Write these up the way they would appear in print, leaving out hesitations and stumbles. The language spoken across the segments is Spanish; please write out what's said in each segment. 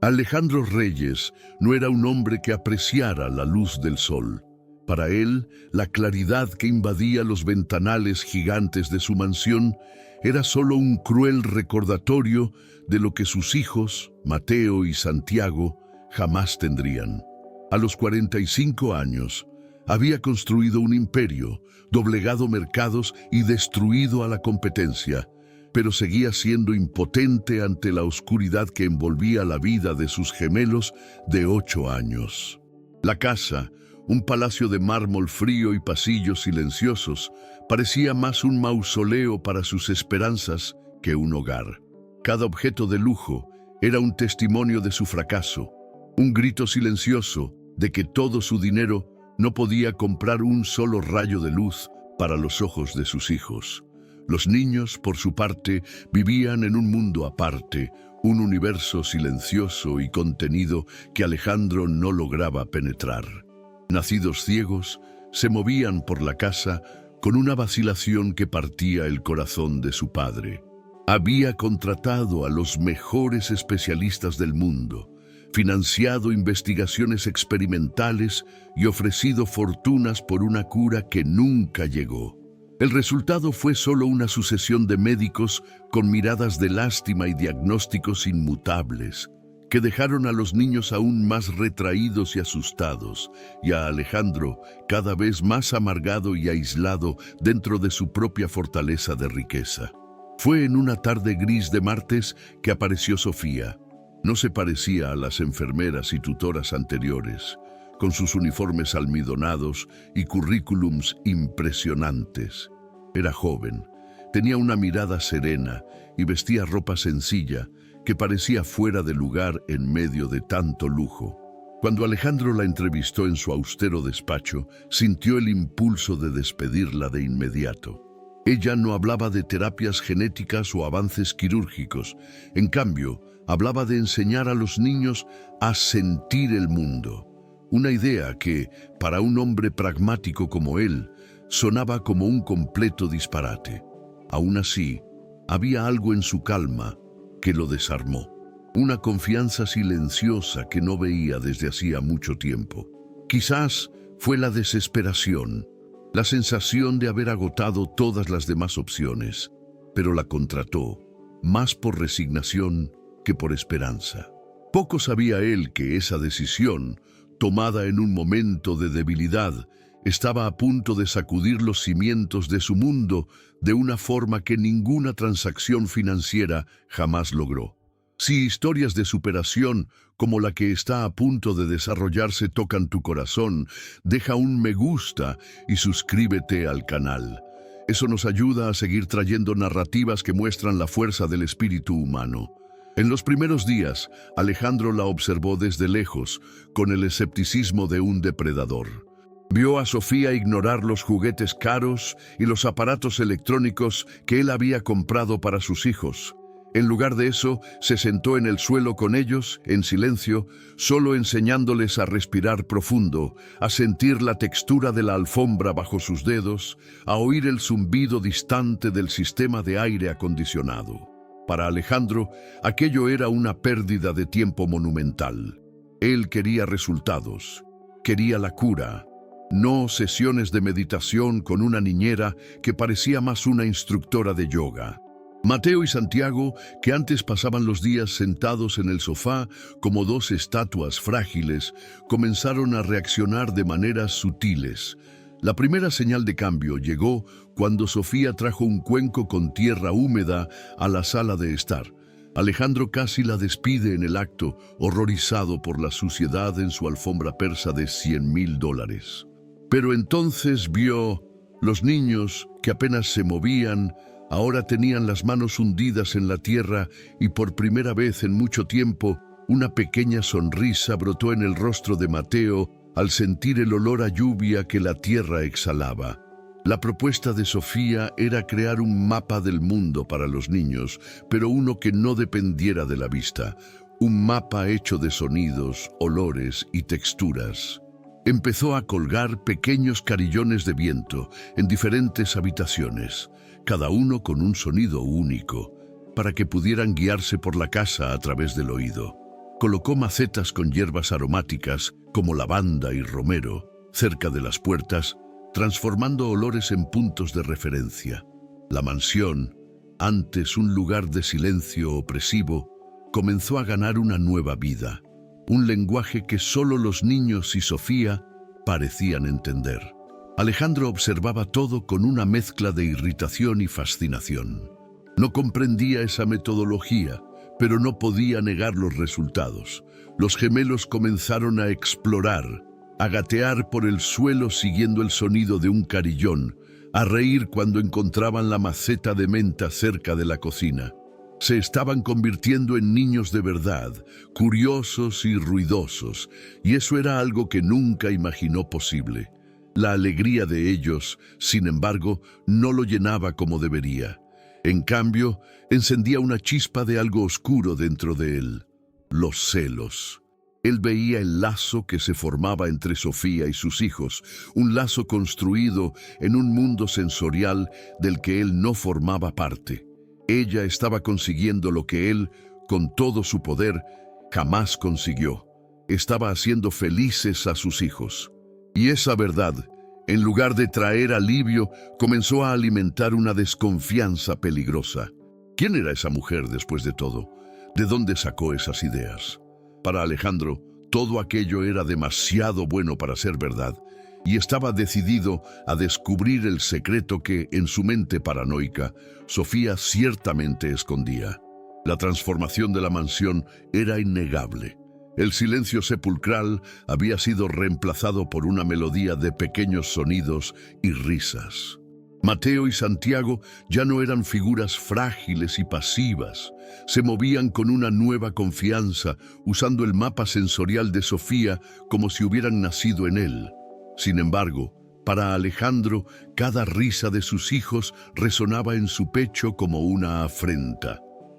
Alejandro Reyes no era un hombre que apreciara la luz del sol. Para él, la claridad que invadía los ventanales gigantes de su mansión era solo un cruel recordatorio de lo que sus hijos, Mateo y Santiago, jamás tendrían. A los 45 años, había construido un imperio, doblegado mercados y destruido a la competencia, pero seguía siendo impotente ante la oscuridad que envolvía la vida de sus gemelos de 8 años. La casa, un palacio de mármol frío y pasillos silenciosos, parecía más un mausoleo para sus esperanzas que un hogar. Cada objeto de lujo era un testimonio de su fracaso, un grito silencioso de que todo su dinero no podía comprar un solo rayo de luz para los ojos de sus hijos. Los niños, por su parte, vivían en un mundo aparte, un universo silencioso y contenido que Alejandro no lograba penetrar. Nacidos ciegos, se movían por la casa con una vacilación que partía el corazón de su padre. Había contratado a los mejores especialistas del mundo, financiado investigaciones experimentales y ofrecido fortunas por una cura que nunca llegó. El resultado fue solo una sucesión de médicos con miradas de lástima y diagnósticos inmutables, que dejaron a los niños aún más retraídos y asustados, y a Alejandro cada vez más amargado y aislado dentro de su propia fortaleza de riqueza. Fue en una tarde gris de martes que apareció Sofía. No se parecía a las enfermeras y tutoras anteriores, con sus uniformes almidonados y currículums impresionantes. Era joven, tenía una mirada serena y vestía ropa sencilla que parecía fuera de lugar en medio de tanto lujo. Cuando Alejandro la entrevistó en su austero despacho, sintió el impulso de despedirla de inmediato. Ella no hablaba de terapias genéticas o avances quirúrgicos. En cambio, hablaba de enseñar a los niños a sentir el mundo. Una idea que, para un hombre pragmático como él, sonaba como un completo disparate. Aún así, había algo en su calma que lo desarmó. Una confianza silenciosa que no veía desde hacía mucho tiempo. Quizás fue la desesperación, la sensación de haber agotado todas las demás opciones, pero la contrató, más por resignación que por esperanza. Poco sabía él que esa decisión, tomada en un momento de debilidad, estaba a punto de sacudir los cimientos de su mundo de una forma que ninguna transacción financiera jamás logró. Si historias de superación como la que está a punto de desarrollarse tocan tu corazón, deja un me gusta y suscríbete al canal. Eso nos ayuda a seguir trayendo narrativas que muestran la fuerza del espíritu humano. En los primeros días, Alejandro la observó desde lejos, con el escepticismo de un depredador. Vio a Sofía ignorar los juguetes caros y los aparatos electrónicos que él había comprado para sus hijos. En lugar de eso, se sentó en el suelo con ellos, en silencio, solo enseñándoles a respirar profundo, a sentir la textura de la alfombra bajo sus dedos, a oír el zumbido distante del sistema de aire acondicionado. Para Alejandro, aquello era una pérdida de tiempo monumental. Él quería resultados, quería la cura, no sesiones de meditación con una niñera que parecía más una instructora de yoga. Mateo y Santiago, que antes pasaban los días sentados en el sofá como dos estatuas frágiles, comenzaron a reaccionar de maneras sutiles. La primera señal de cambio llegó cuando Sofía trajo un cuenco con tierra húmeda a la sala de estar. Alejandro casi la despide en el acto, horrorizado por la suciedad en su alfombra persa de $100,000. Pero entonces vio los niños, que apenas se movían, ahora tenían las manos hundidas en la tierra y por primera vez en mucho tiempo, una pequeña sonrisa brotó en el rostro de Mateo al sentir el olor a lluvia que la tierra exhalaba. La propuesta de Sofía era crear un mapa del mundo para los niños, pero uno que no dependiera de la vista. Un mapa hecho de sonidos, olores y texturas. Empezó a colgar pequeños carillones de viento en diferentes habitaciones, cada uno con un sonido único, para que pudieran guiarse por la casa a través del oído. Colocó macetas con hierbas aromáticas como lavanda y romero cerca de las puertas, transformando olores en puntos de referencia. La mansión, antes un lugar de silencio opresivo, comenzó a ganar una nueva vida, un lenguaje que solo los niños y Sofía parecían entender. Alejandro observaba todo con una mezcla de irritación y fascinación. No comprendía esa metodología, pero no podía negar los resultados. Los gemelos comenzaron a explorar, a gatear por el suelo siguiendo el sonido de un carillón, a reír cuando encontraban la maceta de menta cerca de la cocina. Se estaban convirtiendo en niños de verdad, curiosos y ruidosos, y eso era algo que nunca imaginó posible. La alegría de ellos, sin embargo, no lo llenaba como debería. En cambio, encendía una chispa de algo oscuro dentro de él: los celos. Él veía el lazo que se formaba entre Sofía y sus hijos, un lazo construido en un mundo sensorial del que él no formaba parte. Ella estaba consiguiendo lo que él, con todo su poder, jamás consiguió. Estaba haciendo felices a sus hijos. Y esa verdad, en lugar de traer alivio, comenzó a alimentar una desconfianza peligrosa. ¿Quién era esa mujer después de todo? ¿De dónde sacó esas ideas? Para Alejandro, todo aquello era demasiado bueno para ser verdad, y estaba decidido a descubrir el secreto que, en su mente paranoica, Sofía ciertamente escondía. La transformación de la mansión era innegable. El silencio sepulcral había sido reemplazado por una melodía de pequeños sonidos y risas. Mateo y Santiago ya no eran figuras frágiles y pasivas. Se movían con una nueva confianza, usando el mapa sensorial de Sofía como si hubieran nacido en él. Sin embargo, para Alejandro, cada risa de sus hijos resonaba en su pecho como una afrenta.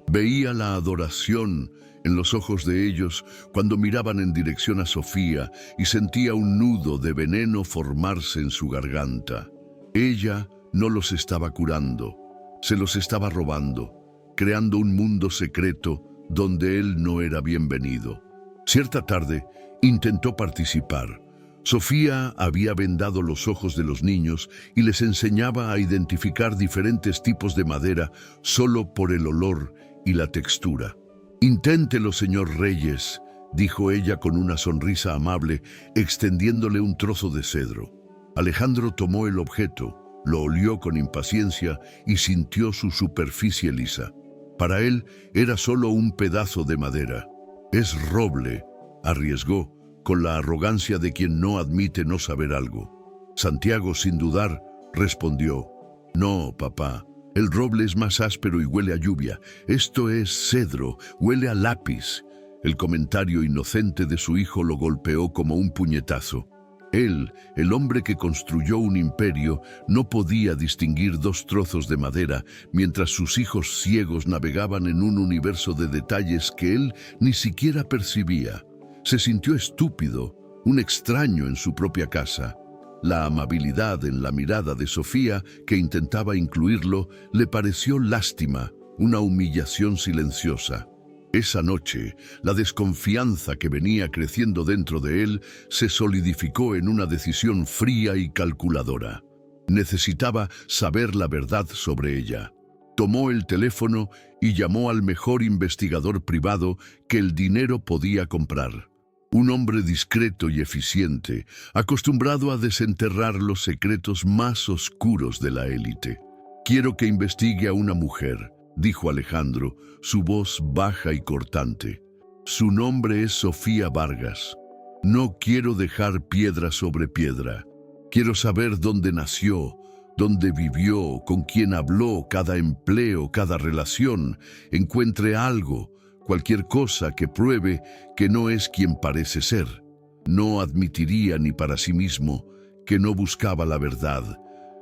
Veía la adoración en los ojos de ellos cuando miraban en dirección a Sofía y sentía un nudo de veneno formarse en su garganta. Ella no los estaba curando, se los estaba robando, creando un mundo secreto donde él no era bienvenido. Cierta tarde intentó participar. Sofía había vendado los ojos de los niños y les enseñaba a identificar diferentes tipos de madera solo por el olor y la textura. «Inténtelo, señor Reyes», dijo ella con una sonrisa amable, extendiéndole un trozo de cedro. Alejandro tomó el objeto, lo olió con impaciencia y sintió su superficie lisa. Para él era solo un pedazo de madera. «Es roble», arriesgó, con la arrogancia de quien no admite no saber algo. Santiago, sin dudar, respondió: «No, papá, el roble es más áspero y huele a lluvia. Esto es cedro, huele a lápiz». El comentario inocente de su hijo lo golpeó como un puñetazo. Él, el hombre que construyó un imperio, no podía distinguir dos trozos de madera, mientras sus hijos ciegos navegaban en un universo de detalles que él ni siquiera percibía. Se sintió estúpido, un extraño en su propia casa. La amabilidad en la mirada de Sofía, que intentaba incluirlo, le pareció lástima, una humillación silenciosa. Esa noche, la desconfianza que venía creciendo dentro de él se solidificó en una decisión fría y calculadora. Necesitaba saber la verdad sobre ella. Tomó el teléfono y llamó al mejor investigador privado que el dinero podía comprar. Un hombre discreto y eficiente, acostumbrado a desenterrar los secretos más oscuros de la élite. «Quiero que investigue a una mujer», dijo Alejandro, su voz baja y cortante. «Su nombre es Sofía Vargas. No quiero dejar piedra sobre piedra. Quiero saber dónde nació, dónde vivió, con quién habló, cada empleo, cada relación. Encuentre algo, cualquier cosa que pruebe que no es quien parece ser». No admitiría ni para sí mismo que no buscaba la verdad,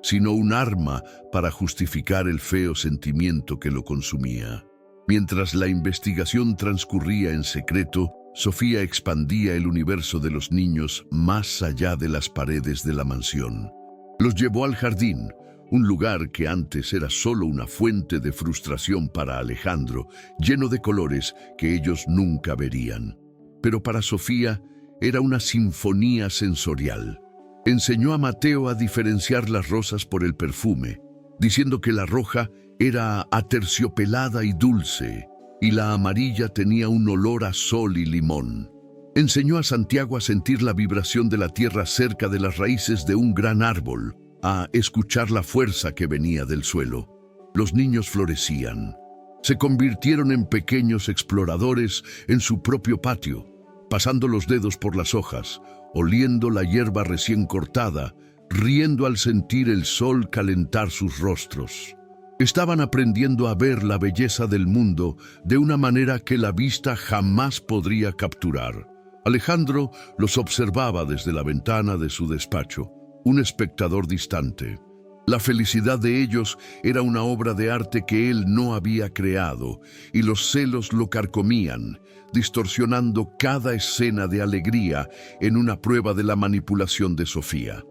sino un arma para justificar el feo sentimiento que lo consumía. Mientras la investigación transcurría en secreto, Sofía expandía el universo de los niños más allá de las paredes de la mansión. Los llevó al jardín, un lugar que antes era solo una fuente de frustración para Alejandro, lleno de colores que ellos nunca verían. pero para Sofía era una sinfonía sensorial. Enseñó a Mateo a diferenciar las rosas por el perfume, diciendo que la roja era aterciopelada y dulce, y la amarilla tenía un olor a sol y limón. Enseñó a Santiago a sentir la vibración de la tierra cerca de las raíces de un gran árbol, a escuchar la fuerza que venía del suelo. Los niños florecían. Se convirtieron en pequeños exploradores en su propio patio, pasando los dedos por las hojas, oliendo la hierba recién cortada, riendo al sentir el sol calentar sus rostros. Estaban aprendiendo a ver la belleza del mundo de una manera que la vista jamás podría capturar. Alejandro los observaba desde la ventana de su despacho, un espectador distante. La felicidad de ellos era una obra de arte que él no había creado, y los celos lo carcomían, distorsionando cada escena de alegría en una prueba de la manipulación de Sofía.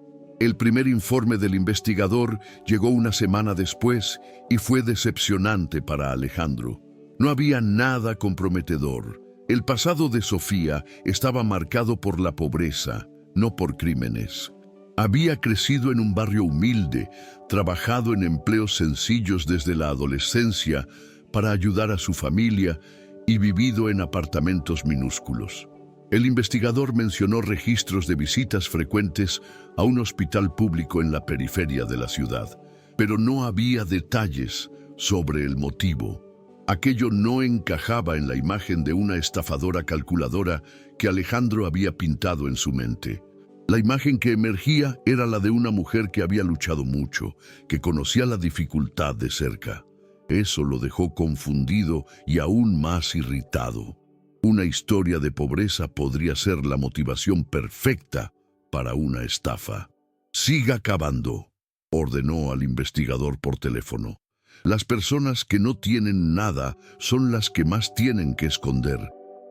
El primer informe del investigador llegó una semana después y fue decepcionante para Alejandro. No había nada comprometedor. El pasado de Sofía estaba marcado por la pobreza, no por crímenes. Había crecido en un barrio humilde, trabajado en empleos sencillos desde la adolescencia para ayudar a su familia y vivido en apartamentos minúsculos. El investigador mencionó registros de visitas frecuentes a un hospital público en la periferia de la ciudad, pero no había detalles sobre el motivo. Aquello no encajaba en la imagen de una estafadora calculadora que Alejandro había pintado en su mente. La imagen que emergía era la de una mujer que había luchado mucho, que conocía la dificultad de cerca. Eso lo dejó confundido y aún más irritado. Una historia de pobreza podría ser la motivación perfecta para una estafa. «Siga cavando», ordenó al investigador por teléfono. «Las personas que no tienen nada son las que más tienen que esconder.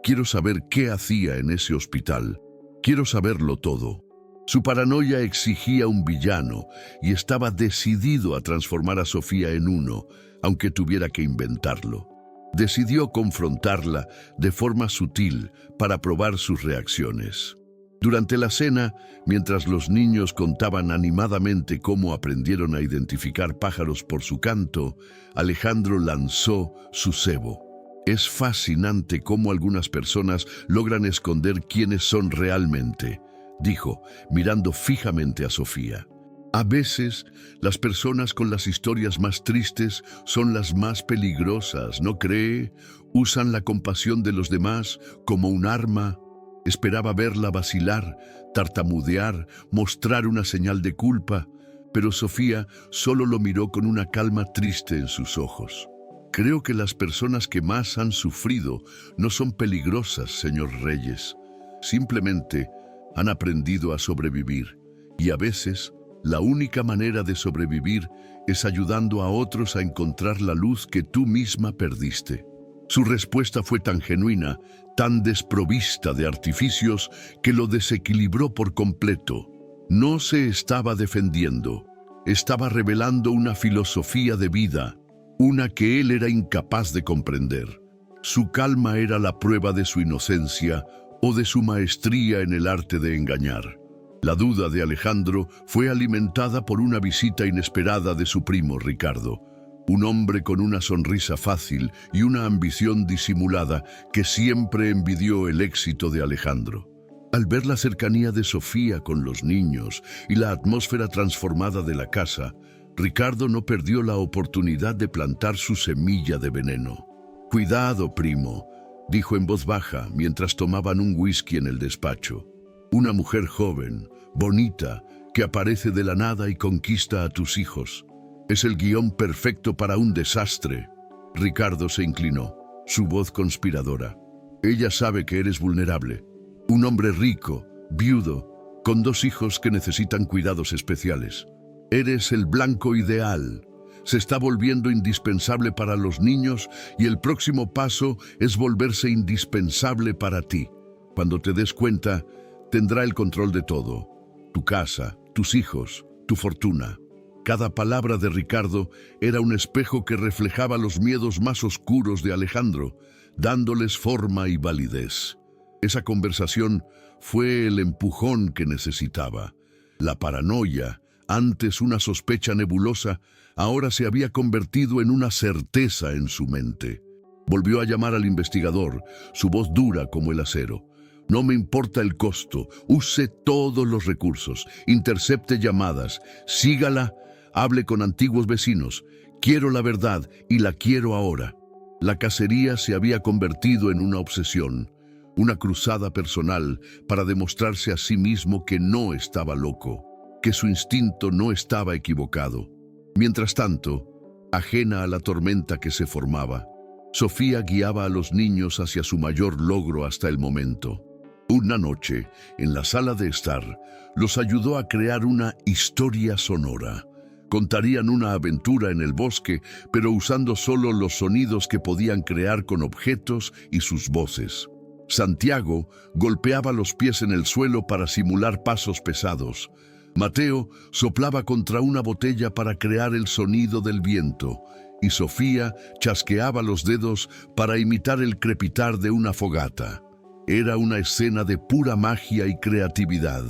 Quiero saber qué hacía en ese hospital. Quiero saberlo todo». Su paranoia exigía un villano y estaba decidido a transformar a Sofía en uno, aunque tuviera que inventarlo. Decidió confrontarla de forma sutil para probar sus reacciones. Durante la cena, mientras los niños contaban animadamente cómo aprendieron a identificar pájaros por su canto, Alejandro lanzó su cebo. «Es fascinante cómo algunas personas logran esconder quiénes son realmente», dijo, mirando fijamente a Sofía. «A veces, las personas con las historias más tristes son las más peligrosas, ¿no cree? Usan la compasión de los demás como un arma». Esperaba verla vacilar, tartamudear, mostrar una señal de culpa, pero Sofía solo lo miró con una calma triste en sus ojos. «Creo que las personas que más han sufrido no son peligrosas, señor Reyes. Simplemente han aprendido a sobrevivir, y a veces la única manera de sobrevivir es ayudando a otros a encontrar la luz que tú misma perdiste». Su respuesta fue tan genuina, tan desprovista de artificios, que lo desequilibró por completo. No se estaba defendiendo, estaba revelando una filosofía de vida, una que él era incapaz de comprender. Su calma era la prueba de su inocencia o de su maestría en el arte de engañar. La duda de Alejandro fue alimentada por una visita inesperada de su primo Ricardo, un hombre con una sonrisa fácil y una ambición disimulada que siempre envidió el éxito de Alejandro. Al ver la cercanía de Sofía con los niños y la atmósfera transformada de la casa, Ricardo no perdió la oportunidad de plantar su semilla de veneno. «Cuidado, primo», dijo en voz baja mientras tomaban un whisky en el despacho. «Una mujer joven, bonita, que aparece de la nada y conquista a tus hijos. Es el guión perfecto para un desastre». Ricardo se inclinó, su voz conspiradora. «Ella sabe que eres vulnerable. Un hombre rico, viudo, con 2 hijos que necesitan cuidados especiales. Eres el blanco ideal. Se está volviendo indispensable para los niños y el próximo paso es volverse indispensable para ti. Cuando te des cuenta, tendrá el control de todo. Tu casa, tus hijos, tu fortuna». Cada palabra de Ricardo era un espejo que reflejaba los miedos más oscuros de Alejandro, dándoles forma y validez. Esa conversación fue el empujón que necesitaba. La paranoia, antes una sospecha nebulosa, ahora se había convertido en una certeza en su mente. Volvió a llamar al investigador, su voz dura como el acero. No me importa el costo, use todos los recursos, intercepte llamadas, sígala, hable con antiguos vecinos. Quiero la verdad y la quiero ahora. La cacería se había convertido en una obsesión, una cruzada personal para demostrarse a sí mismo que no estaba loco, que su instinto no estaba equivocado. Mientras tanto, ajena a la tormenta que se formaba, Sofía guiaba a los niños hacia su mayor logro hasta el momento. Una noche, en la sala de estar, los ayudó a crear una historia sonora. Contarían una aventura en el bosque, pero usando solo los sonidos que podían crear con objetos y sus voces. Santiago golpeaba los pies en el suelo para simular pasos pesados. Mateo soplaba contra una botella para crear el sonido del viento, y Sofía chasqueaba los dedos para imitar el crepitar de una fogata. Era una escena de pura magia y creatividad.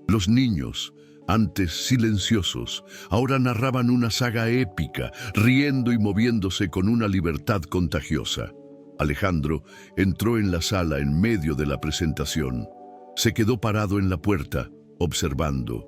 Los niños, antes silenciosos, ahora narraban una saga épica, riendo y moviéndose con una libertad contagiosa. Alejandro entró en la sala en medio de la presentación. Se quedó parado en la puerta, observando.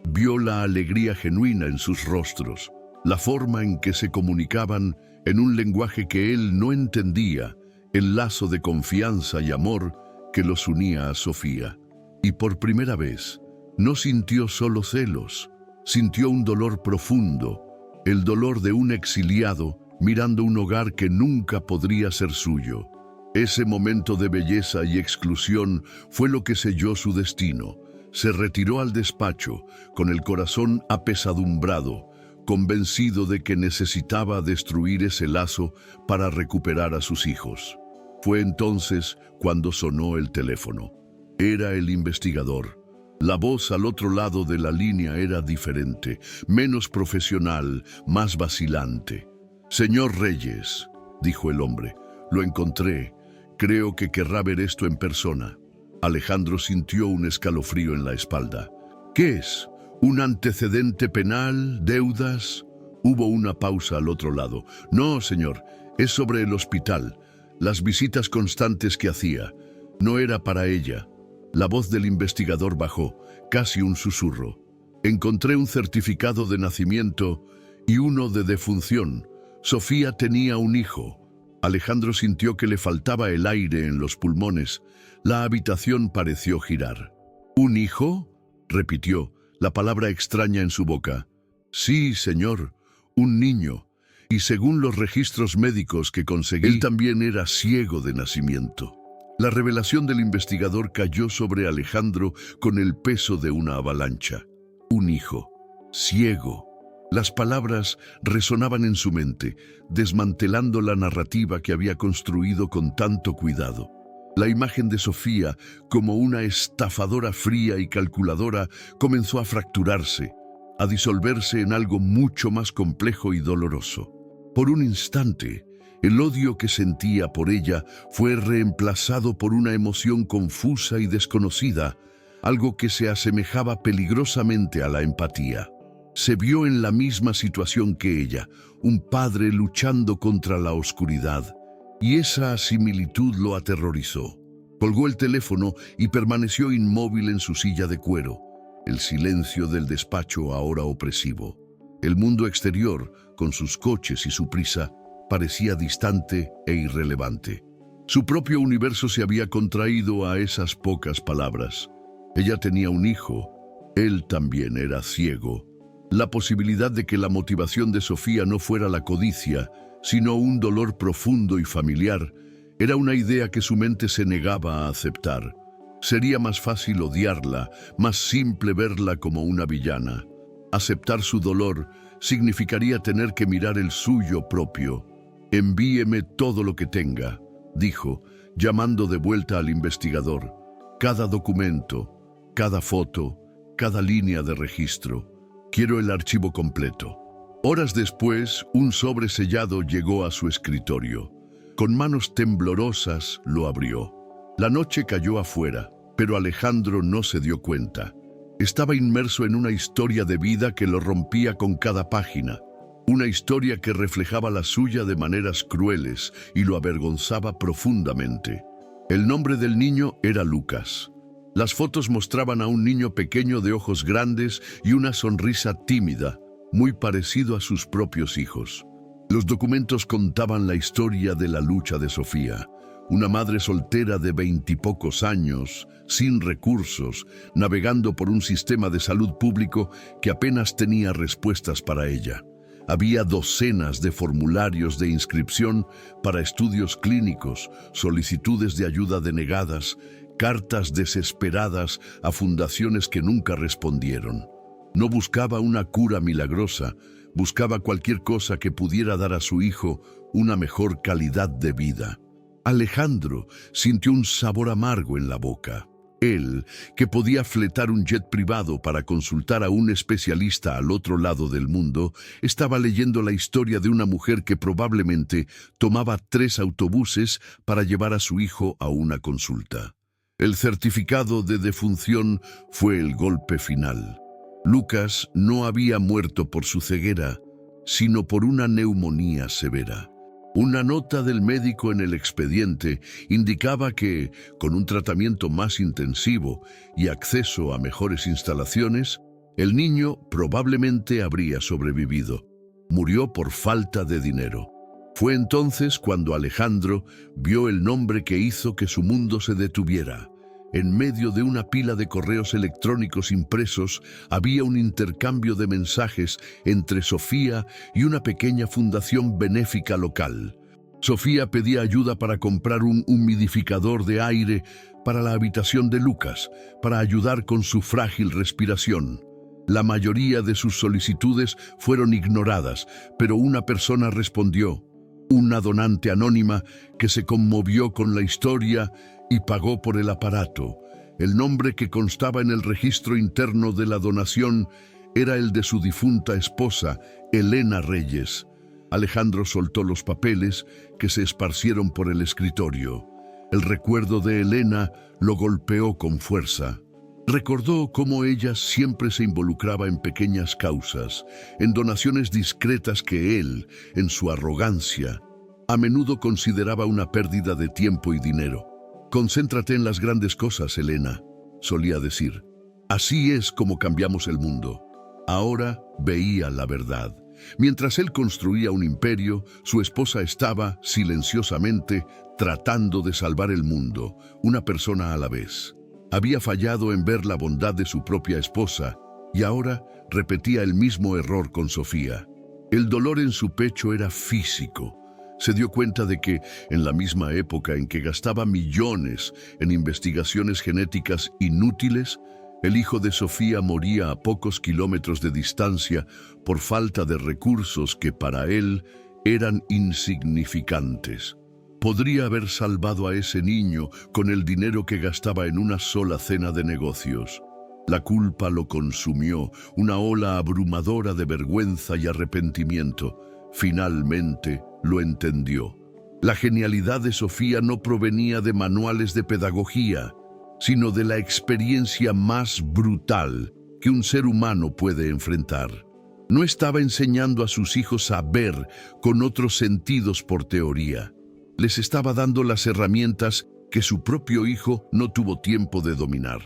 Vio la alegría genuina en sus rostros, la forma en que se comunicaban en un lenguaje que él no entendía, el lazo de confianza y amor que los unía a Sofía. Y por primera vez, no sintió solo celos, sintió un dolor profundo, el dolor de un exiliado mirando un hogar que nunca podría ser suyo. Ese momento de belleza y exclusión fue lo que selló su destino. Se retiró al despacho, con el corazón apesadumbrado, convencido de que necesitaba destruir ese lazo para recuperar a sus hijos. Fue entonces cuando sonó el teléfono. Era el investigador. La voz al otro lado de la línea era diferente, menos profesional, más vacilante. «Señor Reyes», dijo el hombre, «lo encontré. Creo que querrá ver esto en persona». Alejandro sintió un escalofrío en la espalda. «¿Qué es? ¿Un antecedente penal? ¿Deudas?» Hubo una pausa al otro lado. «No, señor, es sobre el hospital. Las visitas constantes que hacía. No era para ella». La voz del investigador bajó, casi un susurro. «Encontré un certificado de nacimiento y uno de defunción. Sofía tenía un hijo». Alejandro sintió que le faltaba el aire en los pulmones. La habitación pareció girar. «¿Un hijo?», repitió, la palabra extraña en su boca. «Sí, señor, un niño. Y según los registros médicos que conseguí, él también era ciego de nacimiento». La revelación del investigador cayó sobre Alejandro con el peso de una avalancha. Un hijo, ciego. Las palabras resonaban en su mente, desmantelando la narrativa que había construido con tanto cuidado. La imagen de Sofía, como una estafadora fría y calculadora, comenzó a fracturarse, a disolverse en algo mucho más complejo y doloroso. Por un instante, el odio que sentía por ella fue reemplazado por una emoción confusa y desconocida, algo que se asemejaba peligrosamente a la empatía. Se vio en la misma situación que ella, un padre luchando contra la oscuridad, y esa similitud lo aterrorizó. Colgó el teléfono y permaneció inmóvil en su silla de cuero, el silencio del despacho ahora opresivo. El mundo exterior, con sus coches y su prisa, parecía distante e irrelevante. Su propio universo se había contraído a esas pocas palabras. Ella tenía un hijo, él también era ciego. La posibilidad de que la motivación de Sofía no fuera la codicia, sino un dolor profundo y familiar, era una idea que su mente se negaba a aceptar. Sería más fácil odiarla, más simple verla como una villana. Aceptar su dolor significaría tener que mirar el suyo propio. «Envíeme todo lo que tenga», dijo, llamando de vuelta al investigador. «Cada documento, cada foto, cada línea de registro. Quiero el archivo completo». Horas después, un sobre sellado llegó a su escritorio. Con manos temblorosas lo abrió. La noche cayó afuera, pero Alejandro no se dio cuenta. Estaba inmerso en una historia de vida que lo rompía con cada página. Una historia que reflejaba la suya de maneras crueles y lo avergonzaba profundamente. El nombre del niño era Lucas. Las fotos mostraban a un niño pequeño de ojos grandes y una sonrisa tímida, muy parecido a sus propios hijos. Los documentos contaban la historia de la lucha de Sofía, una madre soltera de 20 y pocos años, sin recursos, navegando por un sistema de salud público que apenas tenía respuestas para ella. Había docenas de formularios de inscripción para estudios clínicos, solicitudes de ayuda denegadas, cartas desesperadas a fundaciones que nunca respondieron. No buscaba una cura milagrosa, buscaba cualquier cosa que pudiera dar a su hijo una mejor calidad de vida. Alejandro sintió un sabor amargo en la boca. Él, que podía fletar un jet privado para consultar a un especialista al otro lado del mundo, estaba leyendo la historia de una mujer que probablemente tomaba 3 autobuses para llevar a su hijo a una consulta. El certificado de defunción fue el golpe final. Lucas no había muerto por su ceguera, sino por una neumonía severa. Una nota del médico en el expediente indicaba que, con un tratamiento más intensivo y acceso a mejores instalaciones, el niño probablemente habría sobrevivido. Murió por falta de dinero. Fue entonces cuando Alejandro vio el nombre que hizo que su mundo se detuviera. En medio de una pila de correos electrónicos impresos había un intercambio de mensajes entre Sofía y una pequeña fundación benéfica local. Sofía pedía ayuda para comprar un humidificador de aire para la habitación de Lucas, para ayudar con su frágil respiración. La mayoría de sus solicitudes fueron ignoradas, pero una persona respondió, una donante anónima que se conmovió con la historia y pagó por el aparato. El nombre que constaba en el registro interno de la donación era el de su difunta esposa, Elena Reyes. Alejandro soltó los papeles que se esparcieron por el escritorio. El recuerdo de Elena lo golpeó con fuerza. Recordó cómo ella siempre se involucraba en pequeñas causas, en donaciones discretas que él, en su arrogancia, a menudo consideraba una pérdida de tiempo y dinero. «Concéntrate en las grandes cosas, Elena», solía decir. «Así es como cambiamos el mundo». Ahora veía la verdad. Mientras él construía un imperio, su esposa estaba, silenciosamente, tratando de salvar el mundo, una persona a la vez. Había fallado en ver la bondad de su propia esposa y ahora repetía el mismo error con Sofía. El dolor en su pecho era físico. Se dio cuenta de que, en la misma época en que gastaba millones en investigaciones genéticas inútiles, el hijo de Sofía moría a pocos kilómetros de distancia por falta de recursos que para él eran insignificantes. Podría haber salvado a ese niño con el dinero que gastaba en una sola cena de negocios. La culpa lo consumió, una ola abrumadora de vergüenza y arrepentimiento. Finalmente lo entendió. La genialidad de Sofía no provenía de manuales de pedagogía, sino de la experiencia más brutal que un ser humano puede enfrentar. No estaba enseñando a sus hijos a ver con otros sentidos por teoría. Les estaba dando las herramientas que su propio hijo no tuvo tiempo de dominar.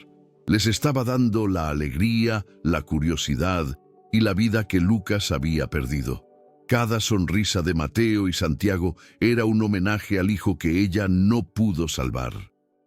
Les estaba dando la alegría, la curiosidad y la vida que Lucas había perdido. Cada sonrisa de Mateo y Santiago era un homenaje al hijo que ella no pudo salvar.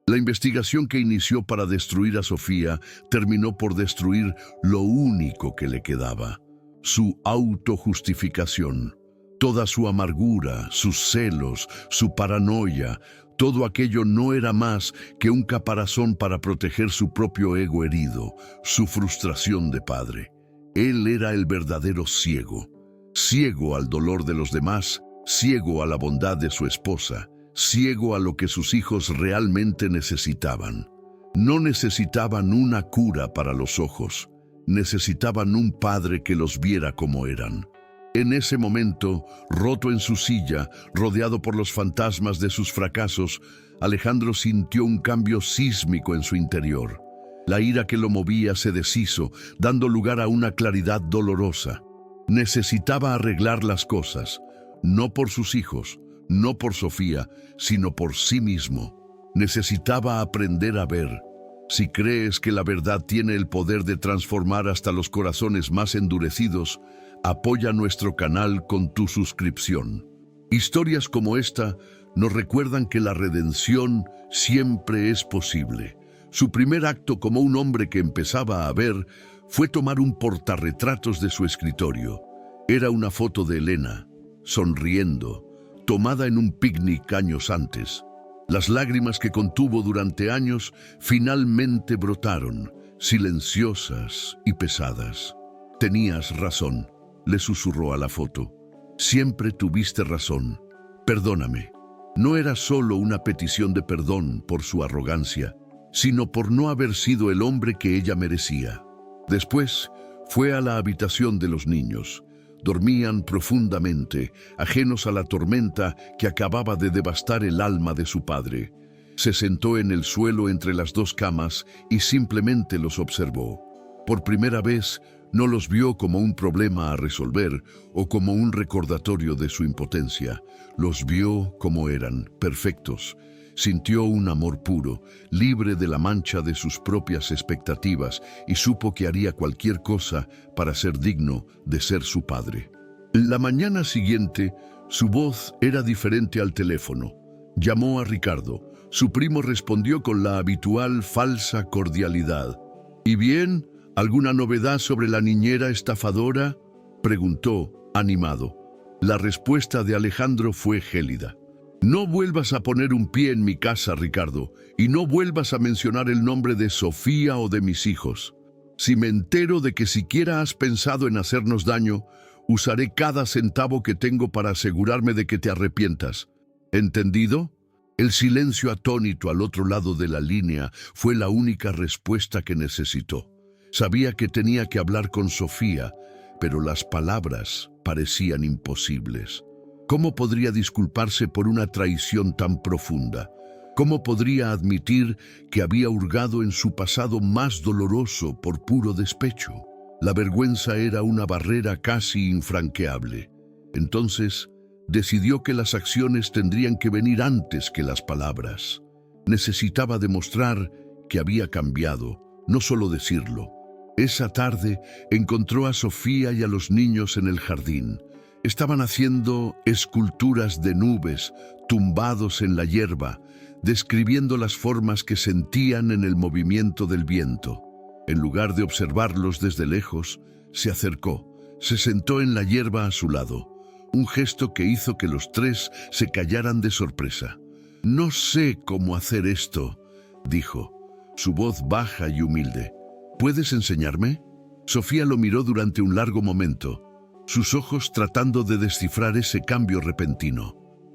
La investigación que inició para destruir a Sofía terminó por destruir lo único que le quedaba: su autojustificación. Toda su amargura, sus celos, su paranoia, todo aquello no era más que un caparazón para proteger su propio ego herido, su frustración de padre. Él era el verdadero ciego. Ciego al dolor de los demás, ciego a la bondad de su esposa, ciego a lo que sus hijos realmente necesitaban. No necesitaban una cura para los ojos, necesitaban un padre que los viera como eran. En ese momento, roto en su silla, rodeado por los fantasmas de sus fracasos, Alejandro sintió un cambio sísmico en su interior. La ira que lo movía se deshizo, dando lugar a una claridad dolorosa. Necesitaba arreglar las cosas, no por sus hijos, no por Sofía, sino por sí mismo. Necesitaba aprender a ver. Si crees que la verdad tiene el poder de transformar hasta los corazones más endurecidos, apoya nuestro canal con tu suscripción. Historias como esta nos recuerdan que la redención siempre es posible. Su primer acto como un hombre que empezaba a ver fue tomar un portarretratos de su escritorio. Era una foto de Elena, sonriendo, tomada en un picnic años antes. Las lágrimas que contuvo durante años finalmente brotaron, silenciosas y pesadas. «Tenías razón», le susurró a la foto. «Siempre tuviste razón. Perdóname». No era solo una petición de perdón por su arrogancia, sino por no haber sido el hombre que ella merecía. Después fue a la habitación de los niños. Dormían profundamente, ajenos a la tormenta que acababa de devastar el alma de su padre. Se sentó en el suelo entre las dos camas y simplemente los observó. Por primera vez, no los vio como un problema a resolver o como un recordatorio de su impotencia. Los vio como eran, perfectos. Sintió un amor puro, libre de la mancha de sus propias expectativas, y supo que haría cualquier cosa para ser digno de ser su padre. La mañana siguiente, su voz era diferente al teléfono. Llamó a Ricardo. Su primo respondió con la habitual falsa cordialidad. «¿Y bien? ¿Alguna novedad sobre la niñera estafadora?», preguntó, animado. La respuesta de Alejandro fue gélida. «No vuelvas a poner un pie en mi casa, Ricardo, y no vuelvas a mencionar el nombre de Sofía o de mis hijos. Si me entero de que siquiera has pensado en hacernos daño, usaré cada centavo que tengo para asegurarme de que te arrepientas. ¿Entendido?». El silencio atónito al otro lado de la línea fue la única respuesta que necesitó. Sabía que tenía que hablar con Sofía, pero las palabras parecían imposibles. ¿Cómo podría disculparse por una traición tan profunda? ¿Cómo podría admitir que había hurgado en su pasado más doloroso por puro despecho? La vergüenza era una barrera casi infranqueable. Entonces, decidió que las acciones tendrían que venir antes que las palabras. Necesitaba demostrar que había cambiado, no solo decirlo. Esa tarde encontró a Sofía y a los niños en el jardín. Estaban haciendo esculturas de nubes, tumbados en la hierba, describiendo las formas que sentían en el movimiento del viento. En lugar de observarlos desde lejos, se acercó, se sentó en la hierba a su lado, un gesto que hizo que los tres se callaran de sorpresa. «No sé cómo hacer esto», dijo, su voz baja y humilde. «¿Puedes enseñarme?». Sofía lo miró durante un largo momento, sus ojos tratando de descifrar ese cambio repentino.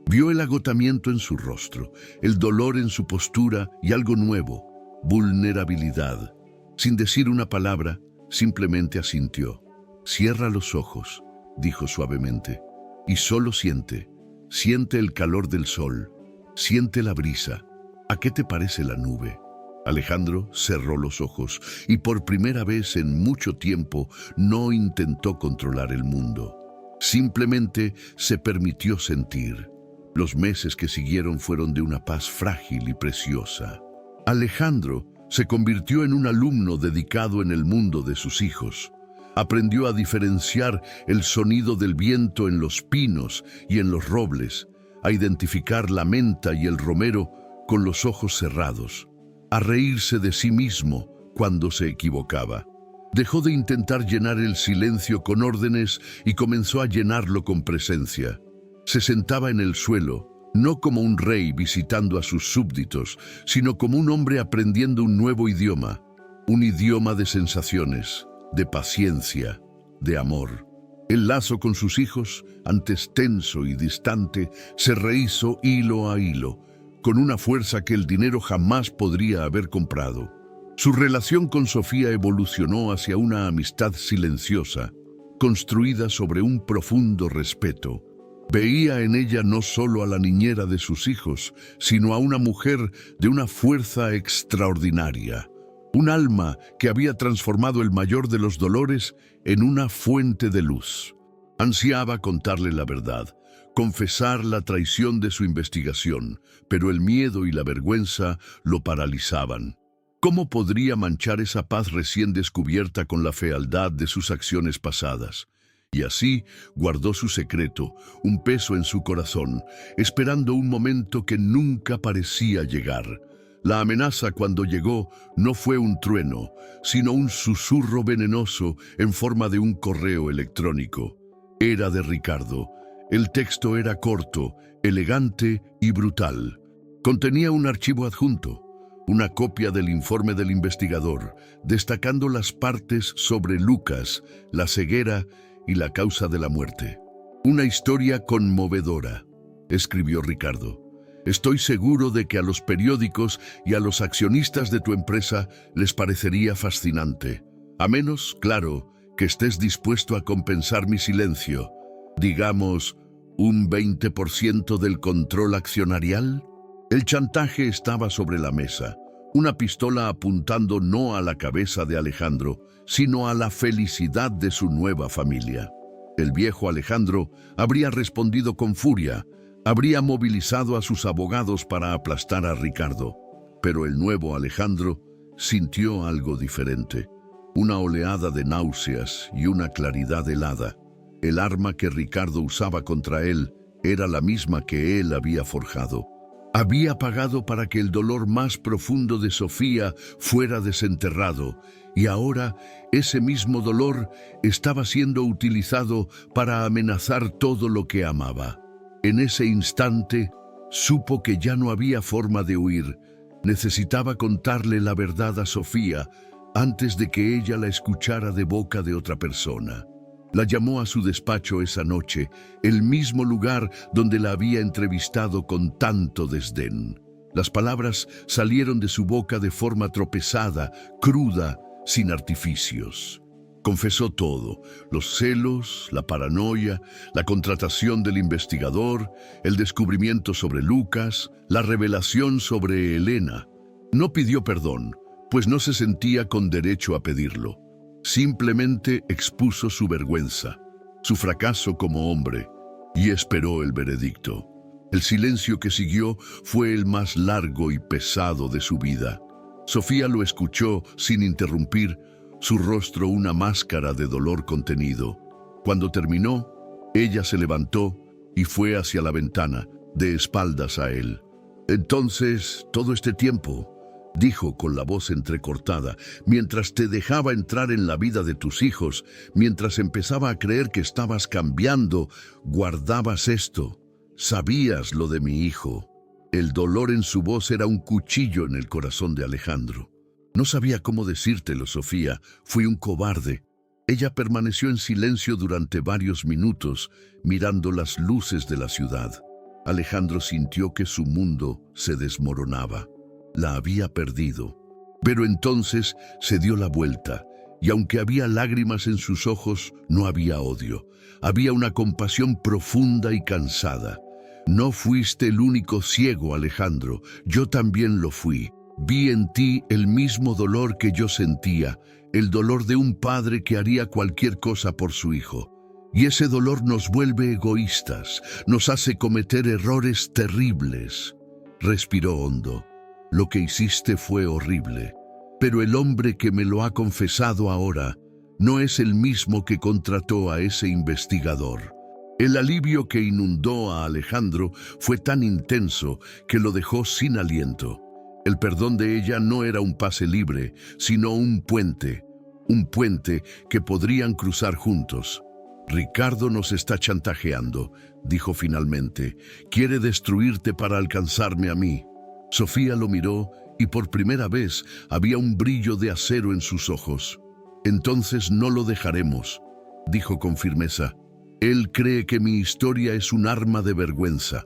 Vio el agotamiento en su rostro, el dolor en su postura y algo nuevo, vulnerabilidad. Sin decir una palabra, simplemente asintió. «Cierra los ojos», dijo suavemente, «y solo siente el calor del sol, siente la brisa. ¿A qué te parece la nube?». Alejandro cerró los ojos y por primera vez en mucho tiempo no intentó controlar el mundo. Simplemente se permitió sentir. Los meses que siguieron fueron de una paz frágil y preciosa. Alejandro se convirtió en un alumno dedicado en el mundo de sus hijos. Aprendió a diferenciar el sonido del viento en los pinos y en los robles, a identificar la menta y el romero con los ojos cerrados, a reírse de sí mismo cuando se equivocaba. Dejó de intentar llenar el silencio con órdenes y comenzó a llenarlo con presencia. Se sentaba en el suelo, no como un rey visitando a sus súbditos, sino como un hombre aprendiendo un nuevo idioma, un idioma de sensaciones, de paciencia, de amor. El lazo con sus hijos, antes tenso y distante, se rehizo hilo a hilo, con una fuerza que el dinero jamás podría haber comprado. Su relación con Sofía evolucionó hacia una amistad silenciosa, construida sobre un profundo respeto. Veía en ella no solo a la niñera de sus hijos, sino a una mujer de una fuerza extraordinaria, un alma que había transformado el mayor de los dolores en una fuente de luz. Ansiaba contarle la verdad, confesar la traición de su investigación, pero el miedo y la vergüenza lo paralizaban. ¿Cómo podría manchar esa paz recién descubierta con la fealdad de sus acciones pasadas? Y así guardó su secreto, un peso en su corazón, esperando un momento que nunca parecía llegar. La amenaza cuando llegó no fue un trueno, sino un susurro venenoso en forma de un correo electrónico. Era de Ricardo. El texto era corto, elegante y brutal. Contenía un archivo adjunto, una copia del informe del investigador, destacando las partes sobre Lucas, la ceguera y la causa de la muerte. Una historia conmovedora, escribió Ricardo. Estoy seguro de que a los periódicos y a los accionistas de tu empresa les parecería fascinante. A menos, claro, que estés dispuesto a compensar mi silencio. Digamos, un 20% del control accionarial. El chantaje estaba sobre la mesa, una pistola apuntando no a la cabeza de Alejandro, sino a la felicidad de su nueva familia. El viejo Alejandro habría respondido con furia, habría movilizado a sus abogados para aplastar a Ricardo, pero el nuevo Alejandro sintió algo diferente, una oleada de náuseas y una claridad helada. El arma que Ricardo usaba contra él era la misma que él había forjado. Había pagado para que el dolor más profundo de Sofía fuera desenterrado, y ahora ese mismo dolor estaba siendo utilizado para amenazar todo lo que amaba. En ese instante, supo que ya no había forma de huir. Necesitaba contarle la verdad a Sofía antes de que ella la escuchara de boca de otra persona. La llamó a su despacho esa noche, el mismo lugar donde la había entrevistado con tanto desdén. Las palabras salieron de su boca de forma tropezada, cruda, sin artificios. Confesó todo: los celos, la paranoia, la contratación del investigador, el descubrimiento sobre Lucas, la revelación sobre Elena. No pidió perdón, pues no se sentía con derecho a pedirlo. Simplemente expuso su vergüenza, su fracaso como hombre, y esperó el veredicto. El silencio que siguió fue el más largo y pesado de su vida. Sofía lo escuchó sin interrumpir, su rostro una máscara de dolor contenido. Cuando terminó, ella se levantó y fue hacia la ventana, de espaldas a él. «Entonces, todo este tiempo», dijo con la voz entrecortada, «mientras te dejaba entrar en la vida de tus hijos, mientras empezaba a creer que estabas cambiando, guardabas esto. Sabías lo de mi hijo». El dolor en su voz era un cuchillo en el corazón de Alejandro. «No sabía cómo decírtelo, Sofía. Fui un cobarde». Ella permaneció en silencio durante varios minutos, mirando las luces de la ciudad. Alejandro sintió que su mundo se desmoronaba. La había perdido. Pero entonces se dio la vuelta, y aunque había lágrimas en sus ojos, no había odio. Había una compasión profunda y cansada. «No fuiste el único ciego, Alejandro. Yo también lo fui. Vi en ti el mismo dolor que yo sentía, el dolor de un padre que haría cualquier cosa por su hijo. Y ese dolor nos vuelve egoístas, nos hace cometer errores terribles». Respiró hondo. «Lo que hiciste fue horrible, pero el hombre que me lo ha confesado ahora no es el mismo que contrató a ese investigador». El alivio que inundó a Alejandro fue tan intenso que lo dejó sin aliento. El perdón de ella no era un pase libre, sino un puente que podrían cruzar juntos. «Ricardo nos está chantajeando», dijo finalmente. «Quiere destruirte para alcanzarme a mí». Sofía lo miró y por primera vez había un brillo de acero en sus ojos. «Entonces no lo dejaremos», dijo con firmeza. «Él cree que mi historia es un arma de vergüenza.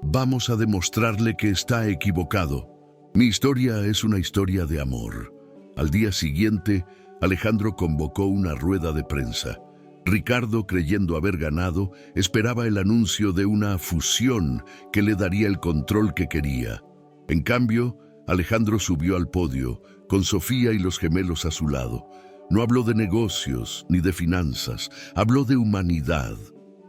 Vamos a demostrarle que está equivocado. Mi historia es una historia de amor». Al día siguiente, Alejandro convocó una rueda de prensa. Ricardo, creyendo haber ganado, esperaba el anuncio de una fusión que le daría el control que quería. En cambio, Alejandro subió al podio, con Sofía y los gemelos a su lado. No habló de negocios ni de finanzas, habló de humanidad.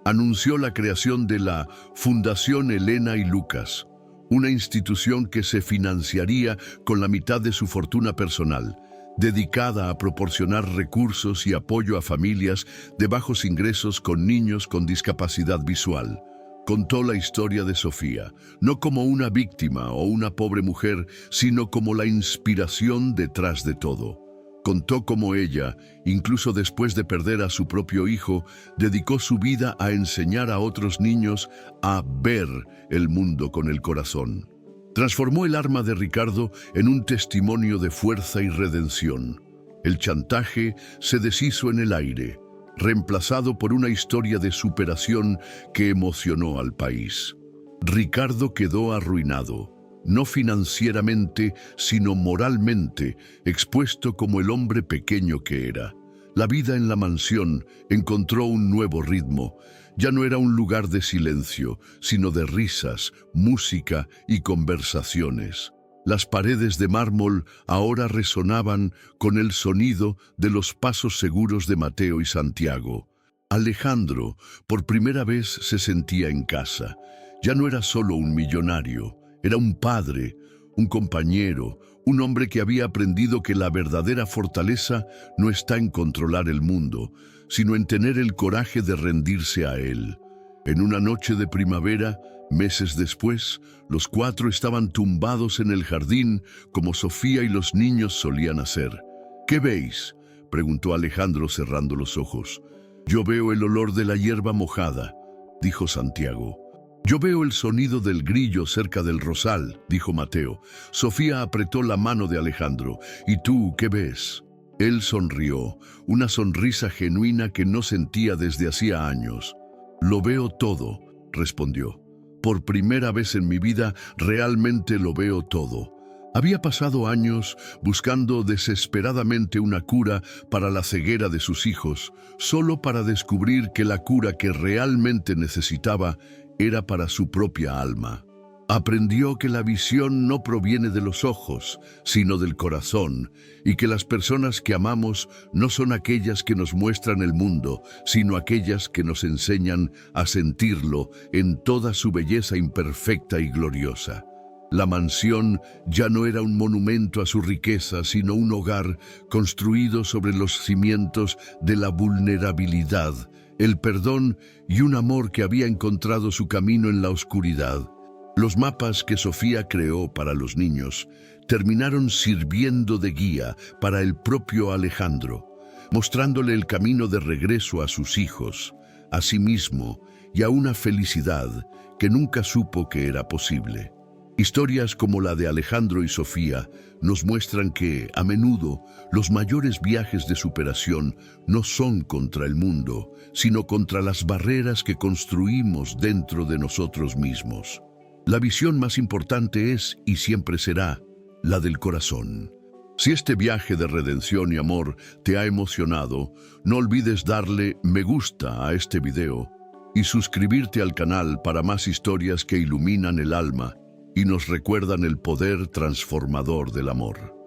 Anunció la creación de la Fundación Elena y Lucas, una institución que se financiaría con la mitad de su fortuna personal, dedicada a proporcionar recursos y apoyo a familias de bajos ingresos con niños con discapacidad visual. Contó la historia de Sofía, no como una víctima o una pobre mujer, sino como la inspiración detrás de todo. Contó cómo ella, incluso después de perder a su propio hijo, dedicó su vida a enseñar a otros niños a ver el mundo con el corazón. Transformó el arma de Ricardo en un testimonio de fuerza y redención. El chantaje se deshizo en el aire, reemplazado por una historia de superación que emocionó al país. Ricardo quedó arruinado, no financieramente, sino moralmente, expuesto como el hombre pequeño que era. La vida en la mansión encontró un nuevo ritmo. Ya no era un lugar de silencio, sino de risas, música y conversaciones. Las paredes de mármol ahora resonaban con el sonido de los pasos seguros de Mateo y Santiago. Alejandro, por primera vez, se sentía en casa. Ya no era solo un millonario, era un padre, un compañero, un hombre que había aprendido que la verdadera fortaleza no está en controlar el mundo, sino en tener el coraje de rendirse a él. En una noche de primavera, meses después, los cuatro estaban tumbados en el jardín como Sofía y los niños solían hacer. ¿Qué veis?, preguntó Alejandro cerrando los ojos. Yo veo el olor de la hierba mojada, dijo Santiago. Yo veo el sonido del grillo cerca del rosal, dijo Mateo. Sofía apretó la mano de Alejandro. ¿Y tú qué ves? Él sonrió, una sonrisa genuina que no sentía desde hacía años. Lo veo todo, respondió. Por primera vez en mi vida realmente lo veo todo. Había pasado años buscando desesperadamente una cura para la ceguera de sus hijos, solo para descubrir que la cura que realmente necesitaba era para su propia alma. Aprendió que la visión no proviene de los ojos, sino del corazón, y que las personas que amamos no son aquellas que nos muestran el mundo, sino aquellas que nos enseñan a sentirlo en toda su belleza imperfecta y gloriosa. La mansión ya no era un monumento a su riqueza, sino un hogar construido sobre los cimientos de la vulnerabilidad, el perdón y un amor que había encontrado su camino en la oscuridad. Los mapas que Sofía creó para los niños terminaron sirviendo de guía para el propio Alejandro, mostrándole el camino de regreso a sus hijos, a sí mismo y a una felicidad que nunca supo que era posible. Historias como la de Alejandro y Sofía nos muestran que, a menudo, los mayores viajes de superación no son contra el mundo, sino contra las barreras que construimos dentro de nosotros mismos. La visión más importante es, y siempre será, la del corazón. Si este viaje de redención y amor te ha emocionado, no olvides darle me gusta a este video y suscribirte al canal para más historias que iluminan el alma y nos recuerdan el poder transformador del amor.